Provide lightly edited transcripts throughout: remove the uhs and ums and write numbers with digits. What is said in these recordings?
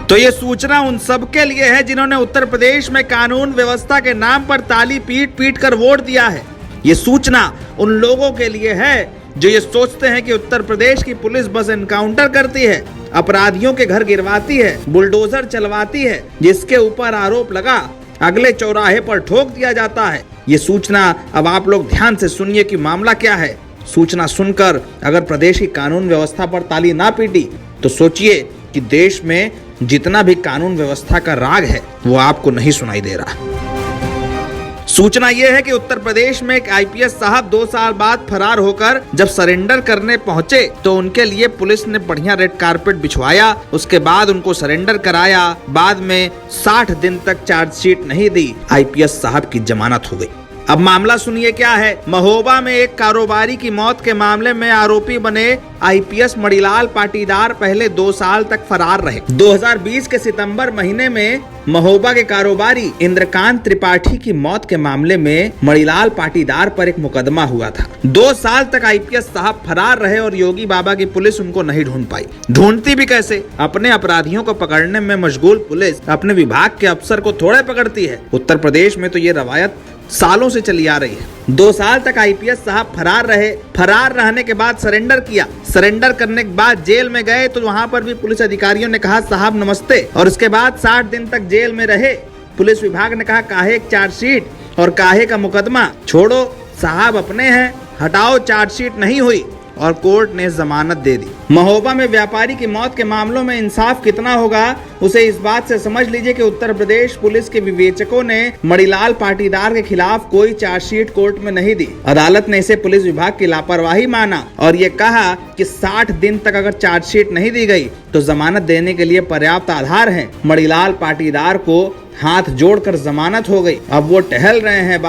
तो ये सूचना उन सब के लिए है जिन्होंने उत्तर प्रदेश में कानून व्यवस्था के नाम पर ताली पीट पीट कर वोट दिया है। ये सूचना उन लोगों के लिए है जो ये सोचते हैं कि उत्तर प्रदेश की पुलिस बस एनकाउंटर करती है, अपराधियों के घर गिरवाती है, बुलडोजर चलवाती है, जिसके ऊपर आरोप लगा अगले चौराहे पर ठोक दिया जाता है। ये सूचना अब आप लोग ध्यान से सुनिए कि मामला क्या है। सूचना सुनकर अगर प्रदेश की कानून व्यवस्था पर ताली ना पीटी तो सोचिए कि देश में जितना भी कानून व्यवस्था का राग है वो आपको नहीं सुनाई दे रहा। सूचना यह है कि उत्तर प्रदेश में एक आईपीएस साहब 2 साल बाद फरार होकर जब सरेंडर करने पहुंचे तो उनके लिए पुलिस ने बढ़िया रेड कारपेट बिछवाया, उसके बाद उनको सरेंडर कराया। बाद में 60 दिन तक चार्जशीट नहीं दी, आईपीएस साहब की जमानत हो गई। अब मामला सुनिए क्या है। महोबा में एक कारोबारी की मौत के मामले में आरोपी बने आईपीएस मणिलाल पाटीदार पहले 2 साल तक फरार रहे। 2020 के सितंबर महीने में महोबा के कारोबारी इंद्रकांत त्रिपाठी की मौत के मामले में मणिलाल पाटीदार पर एक मुकदमा हुआ था। 2 साल तक आईपीएस साहब फरार रहे और योगी बाबा की पुलिस उनको नहीं ढूंढ पाई। ढूंढती भी कैसे? अपने अपराधियों को पकड़ने में मशगूल पुलिस अपने विभाग के अफसर को थोड़े पकड़ती है। उत्तर प्रदेश में तो ये रवायत सालों से चली आ रही है। 2 साल तक आईपीएस साहब फरार रहे। फरार रहने के बाद सरेंडर किया। सरेंडर करने के बाद जेल में गए तो वहां पर भी पुलिस अधिकारियों ने कहा साहब नमस्ते, और उसके बाद 60 दिन तक जेल में रहे। पुलिस विभाग ने कहा काहे एक चार्जशीट और काहे का मुकदमा, छोड़ो साहब अपने हैं, हटाओ, चार्जशीट नहीं हुई, और कोर्ट ने जमानत दे दी। महोबा में व्यापारी की मौत के मामलों में इंसाफ कितना होगा उसे इस बात से समझ लीजिए कि उत्तर प्रदेश पुलिस के विवेचकों ने मणिलाल पाटीदार के खिलाफ कोई चार्जशीट कोर्ट में नहीं दी। अदालत ने इसे पुलिस विभाग की लापरवाही माना और ये कहा कि 60 दिन तक अगर चार्जशीट नहीं दी गई तो जमानत देने के लिए पर्याप्त आधार है। मणिलाल पाटीदार को हाथ जोड़कर जमानत हो गई। अब वो टहल रहे हैं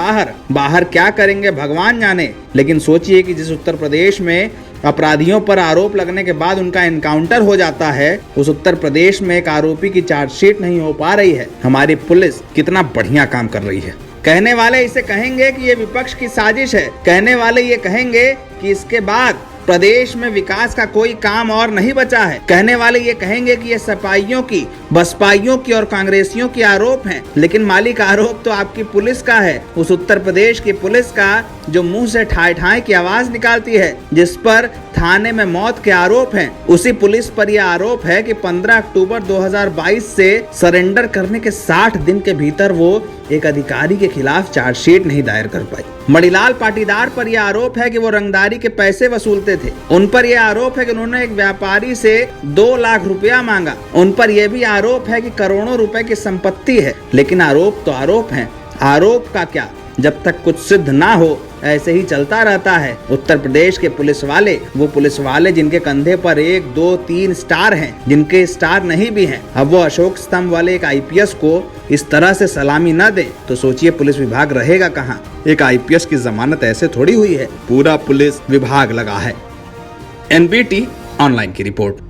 बाहर क्या करेंगे भगवान जाने। लेकिन सोचिए कि जिस उत्तर प्रदेश में अपराधियों पर आरोप लगने के बाद उनका एनकाउंटर हो जाता है, उस उत्तर प्रदेश में एक आरोपी की चार्जशीट नहीं हो पा रही है। हमारी पुलिस कितना बढ़िया काम कर रही है। कहने वाले इसे कहेंगे कि ये विपक्ष की साजिश है। कहने वाले ये कहेंगे कि इसके बाद प्रदेश में विकास का कोई काम और नहीं बचा है। कहने वाले ये कहेंगे कि ये सपाइयों की, बसपाइयों की और कांग्रेसियों की आरोप हैं। लेकिन मालिक आरोप तो आपकी पुलिस का है, उस उत्तर प्रदेश की पुलिस का जो मुंह से ठाई ठाई की आवाज निकालती है, जिस पर थाने में मौत के आरोप हैं। उसी पुलिस पर यह आरोप है कि 15 अक्टूबर 2022 से सरेंडर करने के 60 दिन के भीतर वो एक अधिकारी के खिलाफ चार्जशीट नहीं दायर कर पाई। मणिलाल पाटीदार पर यह आरोप है कि वो रंगदारी के पैसे वसूलते थे। उन पर यह आरोप है कि उन्होंने एक व्यापारी से 2 लाख रुपया मांगा। उन पर यह भी आरोप है कि करोड़ों रुपए की संपत्ति है। लेकिन आरोप तो आरोप हैं, आरोप का क्या, जब तक कुछ सिद्ध ना हो ऐसे ही चलता रहता है। उत्तर प्रदेश के पुलिस वाले, वो पुलिस वाले जिनके कंधे पर 1, 2, 3 स्टार हैं, जिनके स्टार नहीं भी हैं, अब वो अशोक स्तंभ वाले एक आईपीएस को इस तरह से सलामी न दे तो सोचिए पुलिस विभाग रहेगा कहाँ। एक आईपीएस की जमानत ऐसे थोड़ी हुई है, पूरा पुलिस विभाग लगा है। एनबीटी ऑनलाइन की रिपोर्ट।